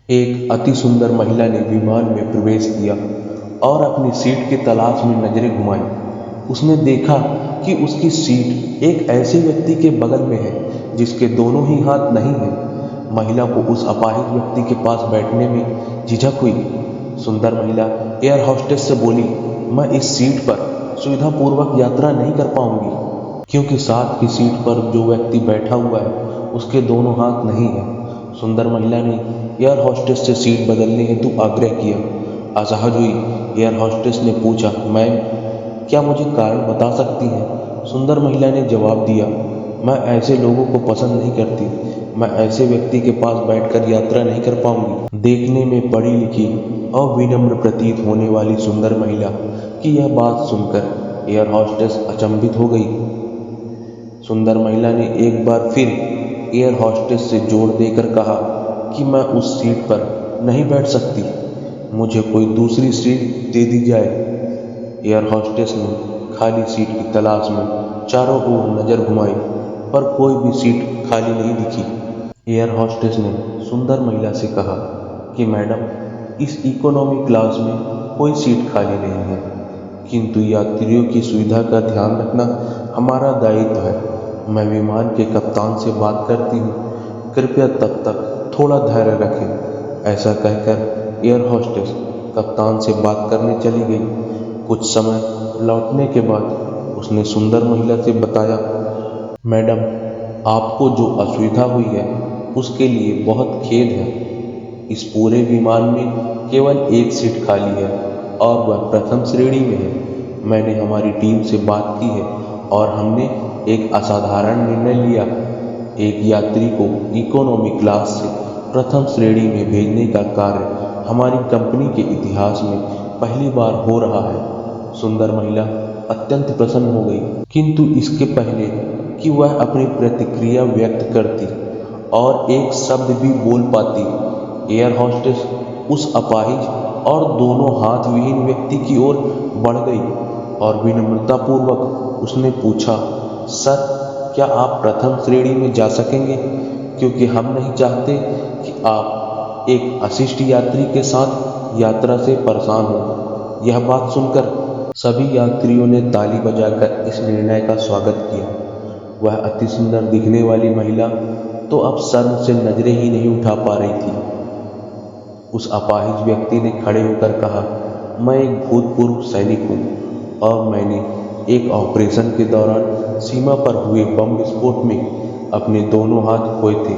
एक अति सुंदर महिला ने विमान में प्रवेश किया और अपनी सीट की तलाश में नजरें घुमाई। उसने देखा कि उसकी सीट एक ऐसे व्यक्ति के बगल में है जिसके दोनों ही हाथ नहीं हैं। महिला को उस अपाहिज व्यक्ति के पास बैठने में झिझक हुई। सुंदर महिला एयर होस्टेस से बोली, मैं इस सीट पर सुविधापूर्वक यात्रा नहीं कर पाऊंगी क्योंकि साथ की सीट पर जो व्यक्ति बैठा हुआ है उसके दोनों हाथ नहीं है। सुंदर महिला ने एयर होस्टेस से सीट बदलने हेतु आग्रह किया। असहज हुई एयर होस्टेस ने पूछा, मैम क्या मुझे कारण बता सकती हैं? सुंदर महिला ने जवाब दिया, मैं ऐसे लोगों को पसंद नहीं करती। मैं ऐसे व्यक्ति के पास बैठकर यात्रा नहीं कर पाऊंगी। देखने में पढ़ी लिखी और विनम्र प्रतीत होने वाली सुंदर महिला की यह बात सुनकर एयर होस्टेस अचंभित हो गई। सुंदर महिला ने एक बार फिर एयर होस्टेस से जोर देकर कहा कि मैं उस सीट पर नहीं बैठ सकती, मुझे कोई दूसरी सीट दे दी जाए। एयर होस्टेस ने खाली सीट की तलाश में चारों ओर नजर घुमाई पर कोई भी सीट खाली नहीं दिखी। एयर होस्टेस ने सुंदर महिला से कहा कि मैडम, इस इकोनॉमी क्लास में कोई सीट खाली नहीं है, किंतु यात्रियों की सुविधा का ध्यान रखना हमारा दायित्व है। मैं विमान के कप्तान से बात करती हूँ, कृपया तब तक थोड़ा धैर्य रखें। ऐसा कहकर एयर होस्टेस कप्तान से बात करने चली गई। कुछ समय लौटने के बाद उसने सुंदर महिला से बताया, मैडम, आपको जो असुविधा हुई है उसके लिए बहुत खेद है। इस पूरे विमान में केवल एक सीट खाली है और वह प्रथम श्रेणी में है। मैंने हमारी टीम से बात की है और हमने एक असाधारण निर्णय लिया। एक यात्री को इकोनॉमी क्लास से प्रथम श्रेणी में भेजने का कार्य हमारी कंपनी के इतिहास में पहली बार हो रहा है। सुंदर महिला अत्यंत प्रसन्न हो गई, किंतु इसके पहले कि वह अपनी प्रतिक्रिया व्यक्त करती और एक शब्द भी बोल पाती, एयर होस्टेस उस अपाहिज और दोनों हाथ विहीन व्यक्ति की ओर बढ़ गई और विनम्रतापूर्वक उसने पूछा, सर क्या आप प्रथम श्रेणी में जा सकेंगे? क्योंकि हम नहीं चाहते कि आप एक अशिष्ट यात्री के साथ यात्रा से परेशान हो। यह बात सुनकर सभी यात्रियों ने ताली बजाकर इस निर्णय का स्वागत किया। वह अति सुंदर दिखने वाली महिला तो अब शर्म से नजरें ही नहीं उठा पा रही थी। उस अपाहिज व्यक्ति ने खड़े होकर कहा, मैं एक भूतपूर्व सैनिक हूँ और मैंने एक ऑपरेशन के दौरान सीमा पर हुए बम विस्फोट में अपने दोनों हाथ खोए थे।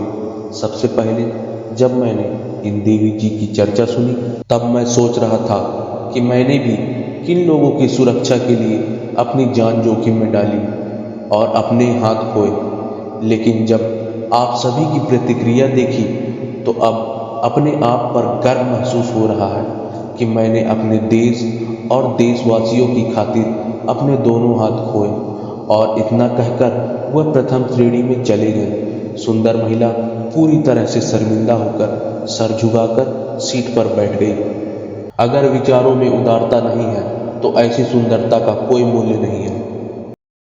सबसे पहले जब मैंने इन देवी जी की चर्चा सुनी तब मैं सोच रहा था कि मैंने भी किन लोगों की सुरक्षा के लिए अपनी जान जोखिम में डाली और अपने हाथ खोए, लेकिन जब आप सभी की प्रतिक्रिया देखी तो अब अपने आप पर गर्व महसूस हो रहा है कि मैंने अपने देश और देशवासियों की खातिर अपने दोनों हाथ खोए। और इतना कहकर वह प्रथम श्रेणी में चले गए। सुंदर महिला पूरी तरह से शर्मिंदा होकर सर झुकाकर सीट पर बैठ गई। अगर विचारों में उदारता नहीं है तो ऐसी सुंदरता का कोई मूल्य नहीं है।